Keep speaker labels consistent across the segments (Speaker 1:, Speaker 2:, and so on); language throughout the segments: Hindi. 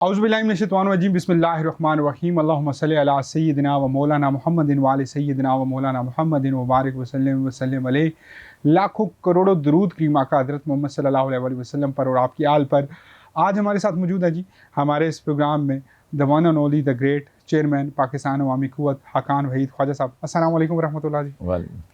Speaker 1: औज़ुबिल्लाहिमिनश्शैतानिर्रजीम बिस्मिल्लाहिर्रहमानिर्रहीम अल्लाहुम्मा सल्लि अला सय्यिदिना व मौलाना मुहम्मदिन व आलि सय्यिदिना व मौलाना मुहम्मदिन व बारिक वसल्लम अलैहि। लाखों करोड़ों दरूद करीम आका हज़रत मोहम्मद सल्लल्लाहु अलैहि वसल्लम पर और आपकी आल पर। आज हमारे साथ मौजूद है जी हमारे इस प्रोग्राम में the one and only the great chairman Pakistan Awami Quwwat Haqan Waheed Khwaja साहब। अस्सलाम वालेकुम रहमतुल्लाह जी,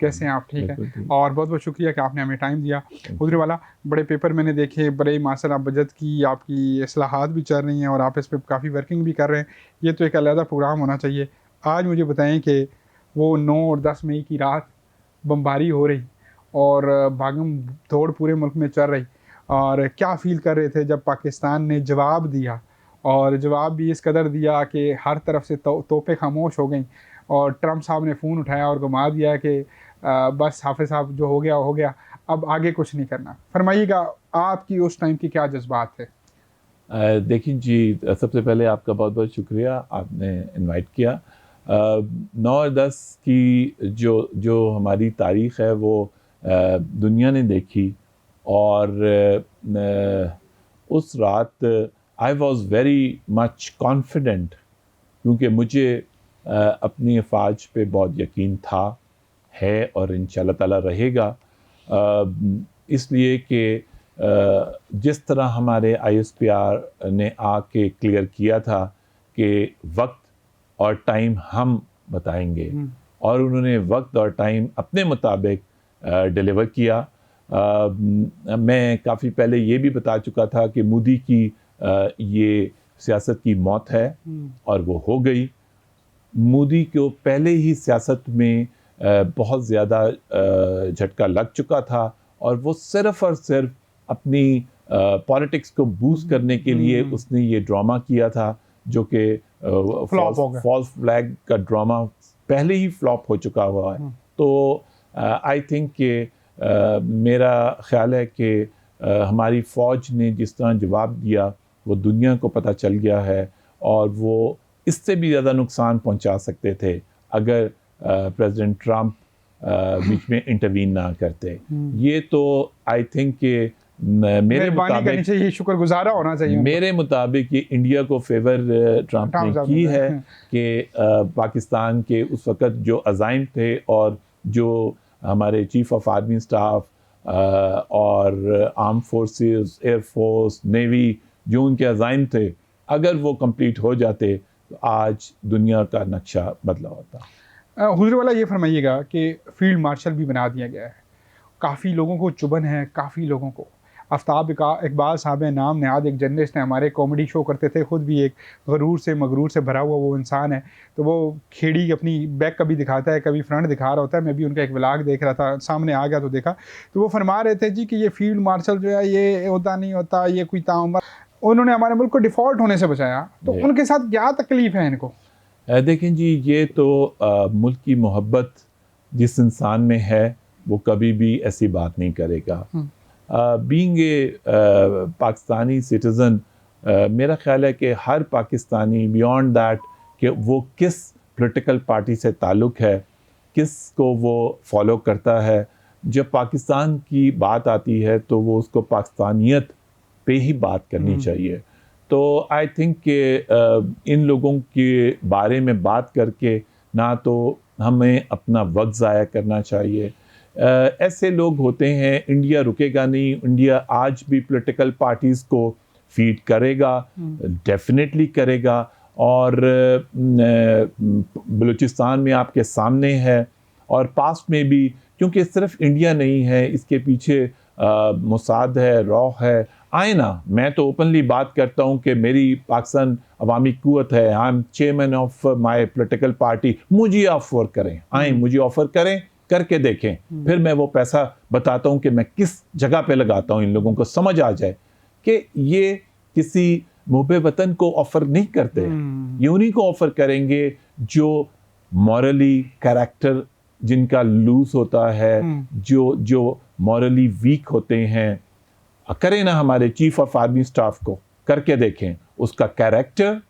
Speaker 1: कैसे हैं आप? ठीक है, और बहुत बहुत शुक्रिया कि आपने हमें टाइम दिया। हुज़ूर वाला बड़े पेपर मैंने देखे, बड़े माशाअल्लाह बजट की आपकी इस्लाहात भी चल रही हैं और आप इस पर काफ़ी वर्किंग भी कर रहे हैं। ये तो एक अलग प्रोग्राम होना चाहिए। आज मुझे बताएं कि वो 9 और 10 मई की रात बमबारी हो रही और भागम दौड़ पूरे मुल्क में चल रही, और क्या फ़ील कर रहे थे जब पाकिस्तान ने जवाब दिया, और जवाब भी इस कदर दिया कि हर तरफ से तोपें खामोश हो गई और ट्रंप साहब ने फ़ोन उठाया और घुमा दिया कि बस हाफिज़ साहब जो हो गया हो गया, अब आगे कुछ नहीं करना। फरमाइएगा आपकी उस टाइम की क्या जज्बात थे?
Speaker 2: देखिए जी, सबसे पहले आपका बहुत बहुत शुक्रिया, आपने इनवाइट किया। 9 और 10 की जो जो हमारी तारीख़ है वो दुनिया ने देखी, और उस रात I was very much confident, क्योंकि मुझे अपनी अफ़वाज पे बहुत यकीन था, है और इंशाअल्लाह ताला रहेगा। इसलिए कि जिस तरह हमारे ISPR ने आके क्लियर किया था कि वक्त और टाइम हम बताएंगे, और उन्होंने वक्त और टाइम अपने मुताबिक डिलीवर किया। मैं काफ़ी पहले ये भी बता चुका था कि मोदी की ये सियासत की मौत है, और वो हो गई। मोदी को पहले ही सियासत में बहुत ज़्यादा झटका लग चुका था, और वो सिर्फ़ और सिर्फ अपनी पॉलिटिक्स को बूस्ट करने के लिए उसने ये ड्रामा किया था, जो कि फॉल्स फ्लैग का ड्रामा पहले ही फ्लॉप हो चुका हुआ है। तो आई थिंक कि मेरा ख़्याल है कि हमारी फ़ौज ने जिस तरह जवाब दिया वो दुनिया को पता चल गया है, और वो इससे भी ज़्यादा नुकसान पहुंचा सकते थे अगर प्रेसिडेंट ट्रंप बीच में इंटरवीन ना करते। ये तो आई थिंक कि मेरे मुताबिक
Speaker 1: ये शुक्रगुज़ार होना चाहिए।
Speaker 2: मेरे मुताबिक ये इंडिया को फेवर ट्रंप ने की है कि पाकिस्तान के उस वक़्त जो अज़ाइम थे, और जो हमारे चीफ ऑफ आर्मी स्टाफ और arm forces, air force, navy, जो उनके अज़ाइम थे, अगर वो कंप्लीट हो जाते तो आज दुनिया का नक्शा बदला होता।
Speaker 1: हुज़ूर वाला ये फरमाइएगा कि फील्ड मार्शल भी बना दिया गया है, काफ़ी लोगों को चुभन है, काफ़ी लोगों को। आफ्ताब इकबाल साहब है, नाम नहाद एक जर्नलिस्ट हैं, हमारे कॉमेडी शो करते थे, ख़ुद भी एक गरूर से मगरूर से भरा हुआ वो इंसान है। तो वो खेड़ी अपनी बैक कभी दिखाता है, कभी फ्रंट दिखा रहा होता है। मैं भी उनका एक व्लॉग देख रहा था, सामने आ गया तो देखा, तो वो फरमा रहे थे जी कि ये फील्ड मार्शल जो है ये होता नहीं होता, ये कोई ताउम्र, उन्होंने हमारे मुल्क को डिफ़ॉल्ट होने से बचाया। तो उनके साथ क्या तकलीफ़ है इनको?
Speaker 2: देखें जी, ये तो मुल्क की मोहब्बत जिस इंसान में है वो कभी भी ऐसी बात नहीं करेगा। बीइंग ए पाकिस्तानी सिटीज़न, मेरा ख़्याल है कि हर पाकिस्तानी बियॉन्ड दैट कि वो किस पॉलिटिकल पार्टी से ताल्लुक़ है, किस को वो फॉलो करता है, जब पाकिस्तान की बात आती है तो वो उसको पाकिस्तानियत पे ही बात करनी चाहिए। तो आई थिंक कि इन लोगों के बारे में बात करके ना तो हमें अपना वक्त ज़ाया करना चाहिए। ऐसे लोग होते हैं, इंडिया रुकेगा नहीं, इंडिया आज भी पॉलिटिकल पार्टीज़ को फीड करेगा, डेफिनेटली करेगा। और बलूचिस्तान में आपके सामने है, और पास्ट में भी, क्योंकि सिर्फ इंडिया नहीं है, इसके पीछे मोसाद है, रॉ है। आए ना, मैं तो ओपनली बात करता हूँ कि मेरी पाकिस्तान अवामी क़ुव्वत है, I am chairman of my political party, मुझे ऑफ़र करें, आए मुझे ऑफ़र करें, करके देखें, फिर मैं वो पैसा बताता हूँ कि मैं किस जगह पे लगाता हूँ। इन लोगों को समझ आ जाए कि ये किसी मुहब्बे वतन को ऑफ़र नहीं करते, ये उन्हीं को ऑफ़र करेंगे जो मॉरली कैरेक्टर जिनका लूज होता है, जो मॉरली वीक होते हैं। करें ना, हमारे चीफ ऑफ आर्मी स्टाफ को करके देखें, उसका character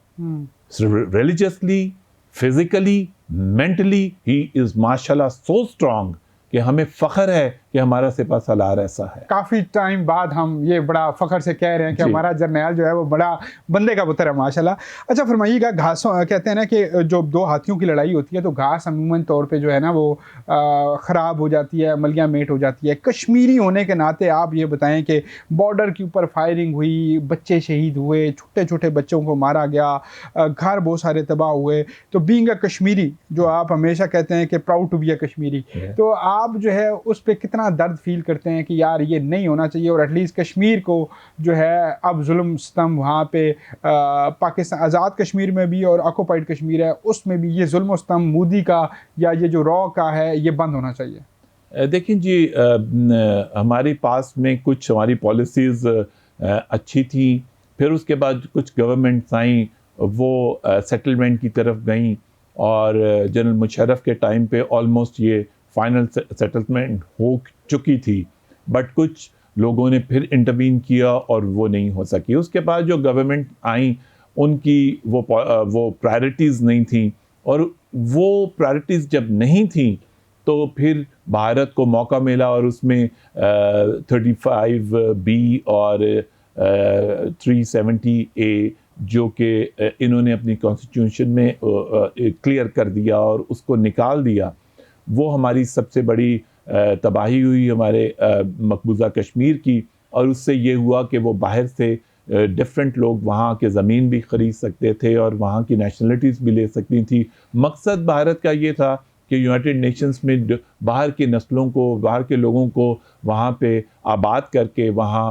Speaker 2: religiously, physically, mentally he is माशाल्लाह सो स्ट्रॉन्ग कि हमें फ़ख्र है कि हमारा सिपह सालार ऐसा है।
Speaker 1: काफ़ी टाइम बाद हम ये बड़ा फ़ख्र से कह रहे हैं कि
Speaker 2: जी।
Speaker 1: हमारा जर्नैल जो है वो बड़ा बंदे का पुत्र है माशाल्लाह। अच्छा फरमाइएगा, घासों कहते हैं ना कि जो दो हाथियों की लड़ाई होती है तो घास अमूमन तौर पे जो है ना वो ख़राब हो जाती है, मलिया मेट हो जाती है। कश्मीरी होने के नाते आप ये बताएं कि बॉर्डर के ऊपर फायरिंग हुई, बच्चे शहीद हुए, छोटे छोटे बच्चों को मारा गया, घर बहुत सारे तबाह हुए, तो बीइंग अ कश्मीरी जो आप हमेशा कहते हैं कि proud to be a Kashmiri, तो आप जो है उस पर कितना दर्द फील करते हैं कि यार ये नहीं होना चाहिए और एटलीस्ट कश्मीर को जो है अब जुल्म सितम वहाँ पे पाकिस्तान आज़ाद कश्मीर में भी और ऑक्युपाइड कश्मीर है उसमें भी ये जुल्म सितम मोदी का या ये जो रॉ का है ये बंद होना चाहिए?
Speaker 2: देखिए जी, हमारे पास में कुछ हमारी पॉलिसीज़ अच्छी थी, फिर उसके बाद कुछ गवर्नमेंट्स आई, वो सेटलमेंट की तरफ गई और जनरल मुशर्रफ के टाइम पे ऑलमोस्ट ये फाइनल सेटलमेंट हो चुकी थी, बट कुछ लोगों ने फिर इंटरवीन किया और वो नहीं हो सकी। उसके बाद जो गवर्नमेंट आई उनकी वो प्रायोरिटीज़ नहीं थी, और वो प्रायोरिटीज़ जब नहीं थी तो फिर भारत को मौका मिला और उसमें 35B और 370A जो कि इन्होंने अपनी कॉन्स्टिट्यूशन में क्लियर कर दिया और उसको निकाल दिया। वो हमारी सबसे बड़ी तबाही हुई हमारे मकबूजा कश्मीर की, और उससे ये हुआ कि वो बाहर से डिफरेंट लोग वहाँ के ज़मीन भी ख़रीद सकते थे और वहाँ की नेशनलिटीज़ भी ले सकती थी। मकसद भारत का ये था कि यूनाइटेड नेशंस में बाहर की नस्लों को, बाहर के लोगों को वहाँ पे आबाद करके वहाँ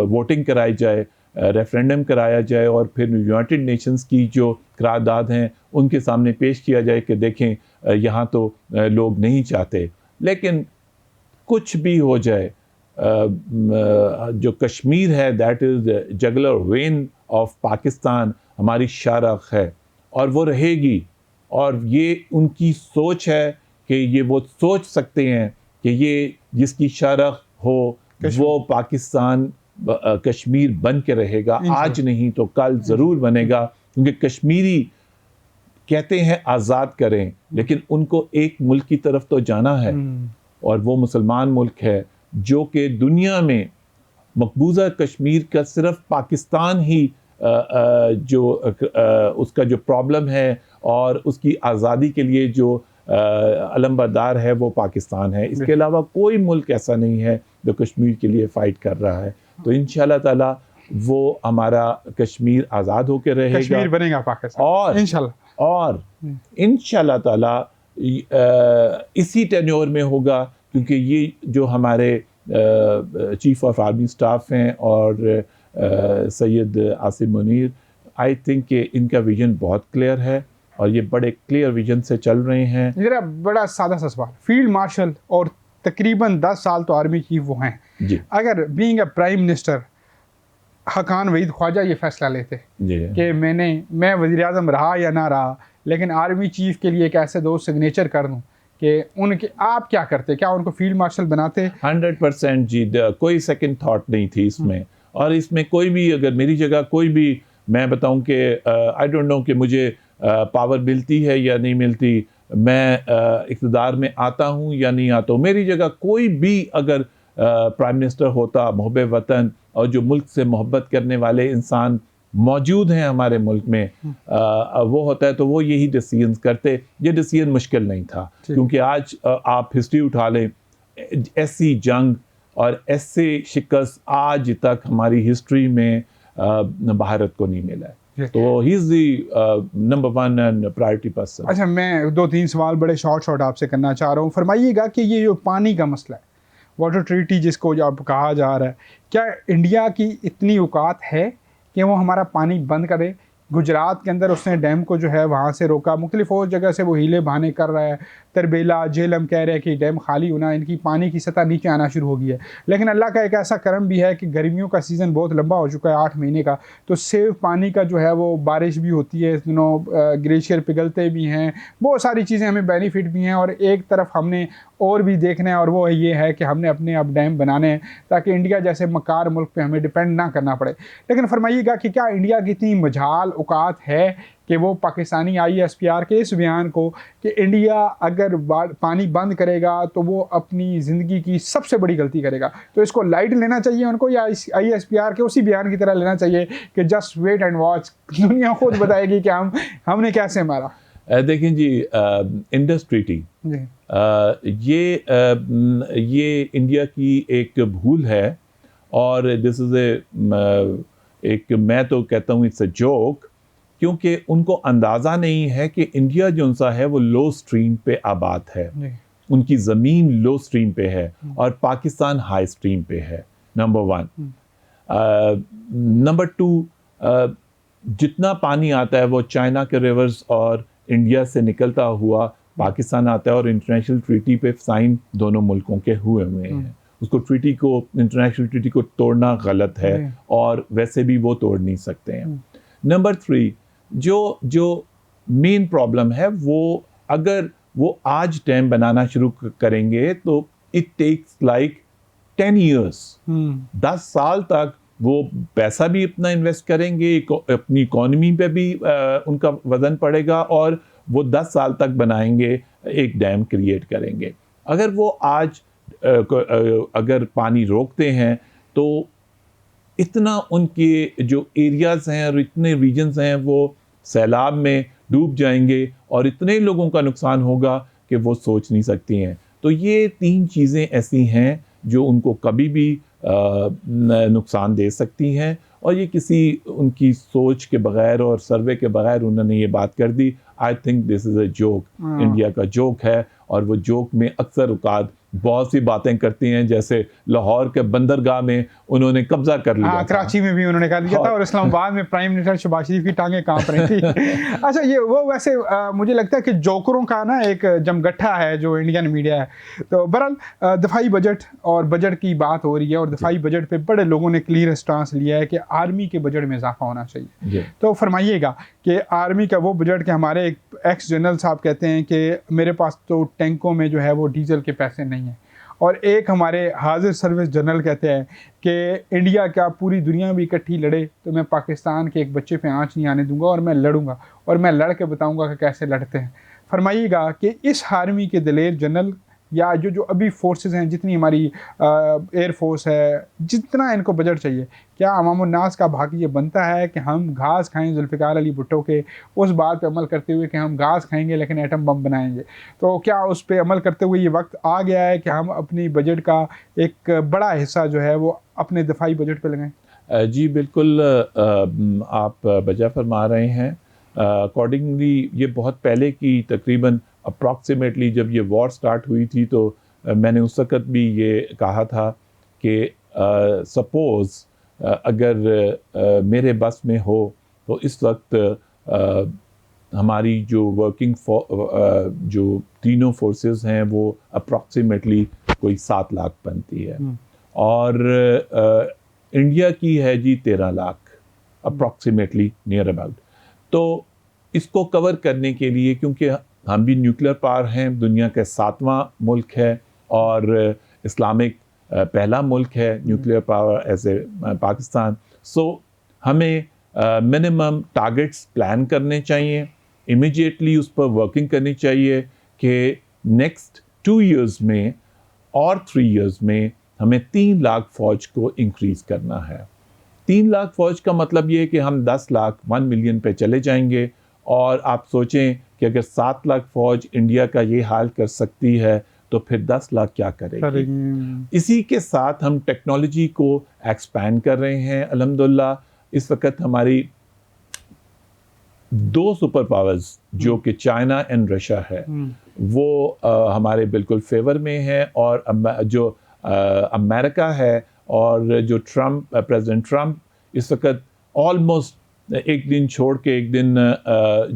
Speaker 2: वोटिंग कराई जाए, रेफरेंडम कराया जाए और फिर यूनाइटेड नेशंस की जो करारदाद हैं उनके सामने पेश किया जाए कि देखें यहाँ तो लोग नहीं चाहते। लेकिन कुछ भी हो जाए, जो कश्मीर है that is juggler when of Pakistan, हमारी शारख है और वो रहेगी। और ये उनकी सोच है कि ये वो सोच सकते हैं कि ये जिसकी शारख हो वो पाकिस्तान कश्मीर बन के रहेगा, आज नहीं तो कल ज़रूर बनेगा, क्योंकि कश्मीरी कहते हैं आज़ाद करें, लेकिन उनको एक मुल्क की तरफ तो जाना है और वो मुसलमान मुल्क है जो कि दुनिया में मकबूजा कश्मीर का सिर्फ पाकिस्तान ही जो उसका जो प्रॉब्लम है और उसकी आज़ादी के लिए जो अलमबरदार है वो पाकिस्तान है। इसके अलावा कोई मुल्क ऐसा नहीं है जो कश्मीर के लिए फ़ाइट कर रहा है। तो इंशाल्लाह ताला वो हमारा कश्मीर आज़ाद होकर रहेगा,
Speaker 1: कश्मीर बनेगा पाकिस्तान
Speaker 2: और इंशाल्लाह ताला इसी टेन्योर में होगा, क्योंकि ये जो हमारे चीफ ऑफ आर्मी स्टाफ हैं और सैयद आसिम मुनीर, आई थिंक कि इनका विजन बहुत क्लियर है और ये बड़े क्लियर विजन से चल रहे हैं।
Speaker 1: जरा बड़ा सादा सा सवाल, फील्ड मार्शल और तकरीबन 10 साल तो आर्मी चीफ वो हैं
Speaker 2: जी।
Speaker 1: अगर being a prime minister हकान Waheed Khwaja ये फैसला लेते कि मैं वज़ीर आज़म रहा या ना रहा, लेकिन आर्मी चीफ के लिए एक ऐसे दो सिग्नेचर कर दूँ कि उनके, आप क्या करते? क्या उनको फील्ड मार्शल बनाते?
Speaker 2: 100% जी, कोई सेकंड थॉट नहीं थी इसमें। और इसमें कोई भी, अगर मेरी जगह कोई भी, मैं बताऊं कि आई डोंट नो कि मुझे पावर मिलती है या नहीं मिलती, मैं इक़्तिदार में आता हूं या नहीं आता हूं, मेरी जगह कोई भी अगर प्राइम मिनिस्टर होता, मुहब्ब वतन और जो मुल्क से मोहब्बत करने वाले इंसान मौजूद हैं हमारे मुल्क में, वो होता है तो वो यही डिसीजन करते। ये डिसीजन मुश्किल नहीं था, क्योंकि आज आप हिस्ट्री उठा लें, ऐसी जंग और ऐसे शिकस्त आज तक हमारी हिस्ट्री में भारत को नहीं मिला है। तो he is the number 1 and priority person.
Speaker 1: अच्छा, मैं 2-3 सवाल बड़े शॉर्ट आपसे करना चाह रहा हूँ। फरमाइएगा कि ये जो पानी का मसला है, वाटर ट्रीटी जिसको अब कहा जा रहा है, क्या इंडिया की इतनी औकात है कि वो हमारा पानी बंद करे? गुजरात के अंदर उसने डैम को जो है वहाँ से रोका, मुख्तलिफ और जगह से वो हीले बहाने कर रहा है, तरबेला झेलम कह रहे हैं कि डैम खाली होना, इनकी पानी की सतह नीचे आना शुरू हो गई है। लेकिन अल्लाह का एक ऐसा करम भी है कि गर्मियों का सीज़न बहुत लंबा हो चुका है, 8 महीने का, तो सेव पानी का जो है वो बारिश भी होती है, ग्लेशियर पिघलते भी हैं, बहुत सारी चीज़ें हमें बेनिफिट भी हैं, और एक तरफ हमने और भी देखना है, और वो ये है कि हमने अपने अब डैम बनाने हैं ताकि इंडिया जैसे मकार मुल्क पे हमें डिपेंड ना करना पड़े। लेकिन फरमाइएगा कि क्या इंडिया की इतनी मजाल औकात है कि वो पाकिस्तानी ISPR के इस बयान को कि इंडिया अगर पानी बंद करेगा तो वो अपनी ज़िंदगी की सबसे बड़ी गलती करेगा, तो इसको लाइट लेना चाहिए उनको, या ISPR के उसी बयान की तरह लेना चाहिए कि जस्ट वेट एंड वॉच, दुनिया खुद बताएगी कि हमने कैसे मारा?
Speaker 2: देखें जी, इंडस ट्रीटी ये इंडिया की एक भूल है, और दिस इज़ एक, मैं तो कहता हूँ इट्स अ जोक, क्योंकि उनको अंदाज़ा नहीं है कि इंडिया जो सा है वो लो स्ट्रीम पे आबाद है, उनकी ज़मीन लो स्ट्रीम पे है और पाकिस्तान हाई स्ट्रीम पे है, नंबर 1। नंबर 2, जितना पानी आता है वो चाइना के रिवर्स और इंडिया से निकलता हुआ पाकिस्तान आता है, और इंटरनेशनल ट्रीटी पे साइन दोनों मुल्कों के हुए हैं। उसको ट्रीटी को, इंटरनेशनल ट्रीटी को तोड़ना गलत है, और वैसे भी वो तोड़ नहीं सकते हैं। नंबर 3, जो मेन प्रॉब्लम है, वो अगर वो आज डैम बनाना शुरू करेंगे तो इट टेक्स लाइक 10 years, 10 साल तक वो पैसा भी इतना इन्वेस्ट करेंगे, अपनी इकोनॉमी पे भी उनका वजन पड़ेगा, और वो 10 साल तक बनाएंगे, एक डैम क्रिएट करेंगे। अगर वो आज अगर पानी रोकते हैं तो इतना उनके जो एरियाज़ हैं और इतने रीजन्स हैं वो सैलाब में डूब जाएंगे, और इतने लोगों का नुकसान होगा कि वो सोच नहीं सकती हैं। तो ये 3 चीज़ें ऐसी हैं जो उनको कभी भी नुकसान दे सकती हैं, और ये किसी उनकी सोच के बगैर और सर्वे के बगैर उन्होंने ये बात कर दी। I think this is a joke, India का जोक है, और वो जोक में अक्सर औकात बहुत सी बातें करती हैं, जैसे लाहौर के बंदरगाह में उन्होंने कब्जा कर लिया,
Speaker 1: कराची में भी उन्होंने कर लिया था, और इस्लामाबाद में प्राइम मिनिस्टर शहबाज शरीफ की टांगें कांप रही थी। अच्छा, ये वो वैसे मुझे लगता है कि जोकरों का ना एक जमगट्ठा है जो इंडियन मीडिया है। तो बहरहाल दफाई बजट और बजट की बात हो रही है, और दफाई बजट पे बड़े लोगों ने क्लियर स्टांस लिया है कि आर्मी के बजट में इजाफा होना चाहिए। तो फरमाइएगा कि आर्मी का वो बजट के हमारे एक एक्स जनरल साहब कहते हैं कि मेरे पास तो टैंकों में जो है वो डीजल के पैसे नहीं हैं, और एक हमारे हाजिर सर्विस जनरल कहते हैं कि इंडिया क्या पूरी दुनिया भी इकट्ठी लड़े तो मैं पाकिस्तान के एक बच्चे पे आंच नहीं आने दूंगा, और मैं लड़ूंगा, और मैं लड़ के बताऊंगा कि कैसे लड़ते हैं। फरमाइएगा कि इस आर्मी के दलेर जनरल या जो अभी फोर्सेस हैं, जितनी हमारी एयर फोर्स है, जितना इनको बजट चाहिए, क्या अवामुन्नास का भाग ये बनता है कि हम घास खाएं जुल्फ़िकार अली भुट्टो के उस बात पे अमल करते हुए कि हम घास खाएंगे लेकिन एटम बम बनाएंगे? तो क्या उस पे अमल करते हुए ये वक्त आ गया है कि हम अपनी बजट का एक बड़ा हिस्सा जो है वो अपने दफाई बजट पे लगाएं?
Speaker 2: जी बिल्कुल, आप वजह फरमा रहे हैं। अकॉर्डिंगली ये बहुत पहले की, तकरीबन अप्रॉक्सीमेटली जब ये वॉर स्टार्ट हुई थी, तो मैंने उस वक़्त भी ये कहा था कि सपोज़ अगर मेरे बस में हो तो इस वक्त हमारी जो वर्किंग जो तीनों फोर्सेस हैं वो अप्रॉक्सीमेटली कोई 7 लाख बनती है, और इंडिया की है जी 13 लाख अप्रॉक्सीमेटली, नियर अबाउट। तो इसको कवर करने के लिए, क्योंकि हम भी न्यूक्लियर पावर हैं, दुनिया का 7वां मुल्क है, और इस्लामिक पहला मुल्क है nuclear power as a Pakistan, so हमें मिनिमम टारगेट्स प्लान करने चाहिए, इमीडिएटली उस पर वर्किंग करनी चाहिए कि नेक्स्ट 2 years में और 3 years में हमें 3 लाख फ़ौज को इंक्रीज़ करना है। 3 लाख फ़ौज का मतलब ये है कि हम 10 लाख 1 मिलियन पे चले जाएंगे, और आप सोचें कि अगर 7 लाख फ़ौज इंडिया का ये हाल कर सकती है तो फिर 10 लाख क्या करेगी? इसी के साथ हम टेक्नोलॉजी को एक्सपैंड कर रहे हैं। अल्हम्दुलिल्लाह इस वक्त हमारी 2 सुपर पावर्स जो कि चाइना एंड रशिया है, वो हमारे बिल्कुल फेवर में है, और जो अमेरिका है और जो प्रेसिडेंट ट्रम्प इस वक्त ऑलमोस्ट एक दिन छोड़ के एक दिन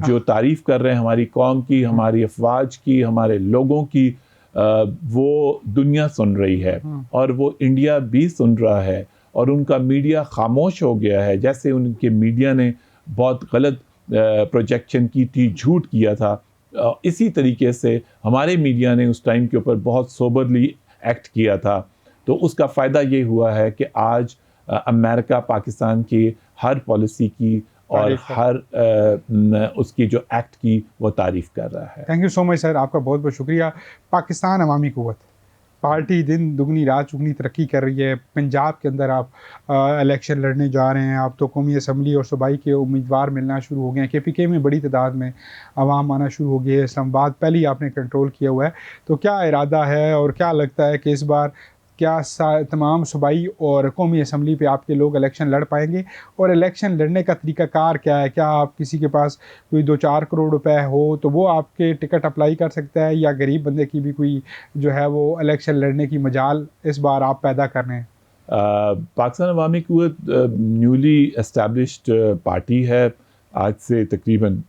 Speaker 2: जो तारीफ़ कर रहे हैं हमारी कौम की, हमारी अफवाज की, हमारे लोगों की, वो दुनिया सुन रही है, और वो इंडिया भी सुन रहा है, और उनका मीडिया खामोश हो गया है। जैसे उनके मीडिया ने बहुत गलत प्रोजेक्शन की थी, झूठ किया था इसी तरीके से हमारे मीडिया ने उस टाइम के ऊपर बहुत सोबरली एक्ट किया था। तो उसका फ़ायदा ये हुआ है कि आज अमेरिका पाकिस्तान की हर पॉलिसी की और हर उसकी जो एक्ट की वो तारीफ़ कर रहा है।
Speaker 1: Thank you so much sir, आपका बहुत बहुत शुक्रिया। पाकिस्तान अवामी क़ुव्वत पार्टी दिन दुगनी रात चुगनी तरक्की कर रही है। पंजाब के अंदर आप इलेक्शन लड़ने जा रहे हैं, आप तो कौमी असम्बली और सूबाई के उम्मीदवार मिलना शुरू हो गए हैं। KPK में बड़ी तादाद में आवाम आना शुरू हो गई है। इस्लामाबाद पहले ही आपने कंट्रोल किया हुआ है, तो क्या इरादा है और क्या लगता है कि इस बार क्या तमाम सूबाई और कौमी असम्बली पे आपके लोग इलेक्शन लड़ पाएंगे? और इलेक्शन लड़ने का तरीक़ाकार क्या है? क्या आप किसी के पास कोई 2-4 करोड़ रुपए हो तो वो आपके टिकट अप्लाई कर सकता है, या गरीब बंदे की भी कोई जो है वो इलेक्शन लड़ने की मजाल इस बार आप पैदा कर रहे हैं?
Speaker 2: Pakistan Awami क़ुव्वत newly established party है। आज से तकरीबन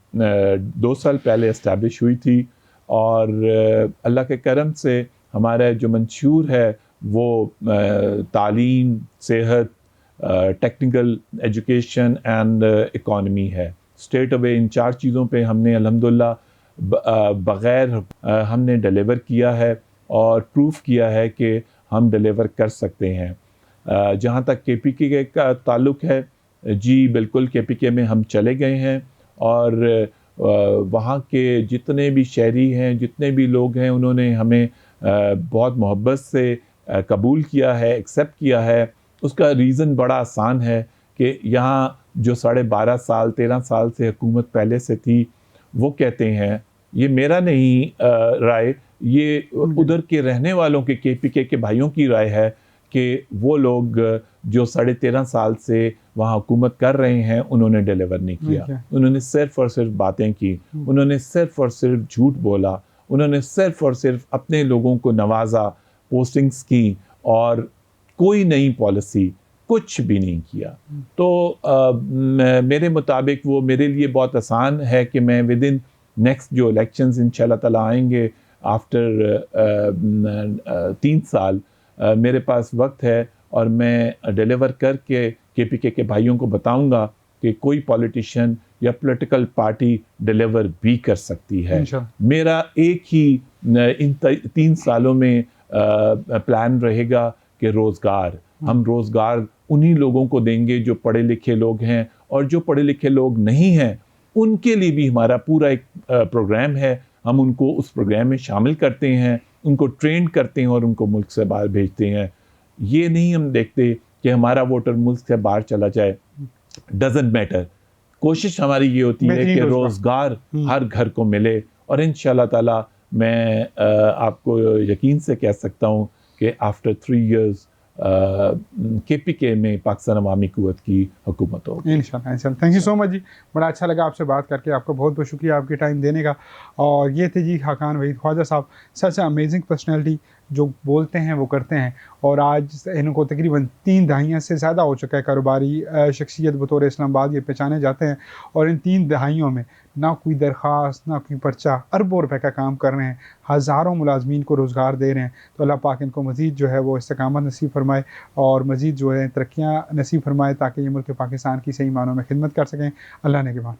Speaker 2: 2 साल पहले एस्टैब्लिश हुई थी, और अल्लाह के करम से हमारा जो मंशूर है वो तालीम, सेहत, टेक्निकल एजुकेशन एंड इकॉनमी है। स्टेट अवे इन 4 चीज़ों पे हमने अल्हम्दुलिल्लाह बग़ैर हमने डिलीवर किया है और प्रूफ किया है कि हम डिलीवर कर सकते हैं। जहाँ तक KPK का ताल्लुक़ है, जी बिल्कुल KPK में हम चले गए हैं, और वहाँ के जितने भी शहरी हैं, जितने भी लोग हैं, उन्होंने हमें बहुत मोहब्बत से कबूल किया है, एक्सेप्ट किया है। उसका रीज़न बड़ा आसान है कि यहाँ जो 12.5 साल 13 साल से हुकूमत पहले से थी, वो कहते हैं, ये मेरा नहीं राय, ये उधर के रहने वालों के KPK के भाइयों की राय है कि वो लोग जो 13.5 साल से वहाँ हुकूमत कर रहे हैं, उन्होंने डिलीवर नहीं किया। उन्होंने सिर्फ़ और सिर्फ बातें की, उन्होंने सिर्फ़ और सिर्फ झूठ बोला, उन्होंने सिर्फ़ और सिर्फ अपने लोगों को नवाजा, पोस्टिंग्स की, और कोई नई पॉलिसी कुछ भी नहीं किया। तो मेरे मुताबिक वो मेरे लिए बहुत आसान है कि मैं विद इन नेक्स्ट जो इलेक्शंस इंशाल्लाह ताला आएंगे आफ्टर 3 साल, मेरे पास वक्त है, और मैं डिलीवर करके KPK के भाइयों को बताऊंगा कि कोई पॉलिटिशियन या पॉलिटिकल पार्टी डिलीवर भी कर सकती है। मेरा एक ही इन 3 सालों में प्लान रहेगा कि रोज़गार, हम रोज़गार उन्हीं लोगों को देंगे जो पढ़े लिखे लोग हैं, और जो पढ़े लिखे लोग नहीं हैं उनके लिए भी हमारा पूरा एक प्रोग्राम है। हम उनको उस प्रोग्राम में शामिल करते हैं, उनको ट्रेन करते हैं और उनको मुल्क से बाहर भेजते हैं। ये नहीं हम देखते कि हमारा वोटर मुल्क से बाहर चला जाए, डज़न्ट मैटर। कोशिश हमारी ये होती है कि रोज़गार हर घर को मिले, और इंशाल्लाह ताला मैं आपको यकीन से कह सकता हूँ कि आफ्टर 3 इयर्स KPK में पाकिस्तान अवामी क़ुव्वत की हुकूमत होगी
Speaker 1: इंशाल्लाह। थैंक यू सो मच जी, बड़ा अच्छा लगा आपसे बात करके, आपका बहुत बहुत शुक्रिया आपके टाइम देने का। और ये थे जी खाकान वहीद ख्वाजा साहब, सच अमेजिंग पर्सनैलिटी, जो बोलते हैं वो करते हैं, और आज इनको तकरीबन 3 दहाइयाँ से ज़्यादा हो चुका है कारोबारी शख्सियत बतौर इस्लामाबाद ये पहचाने जाते हैं, और इन 3 दहाइयों में ना कोई दरख्वास्त, ना कोई पर्चा, अरबों रुपए का काम कर रहे हैं, हज़ारों मुलाजमीन को रोज़गार दे रहे हैं। तो अल्लाह पाक इनको मज़ीद जो है वो इस्तिकामत नसीब फरमाए, और मज़ीद जो है तरक्कियाँ नसीब फरमाए, ताकि ये मुल्क पाकिस्तान की सही मानों में खिदमत कर सकें। अल्लाह ने के मान।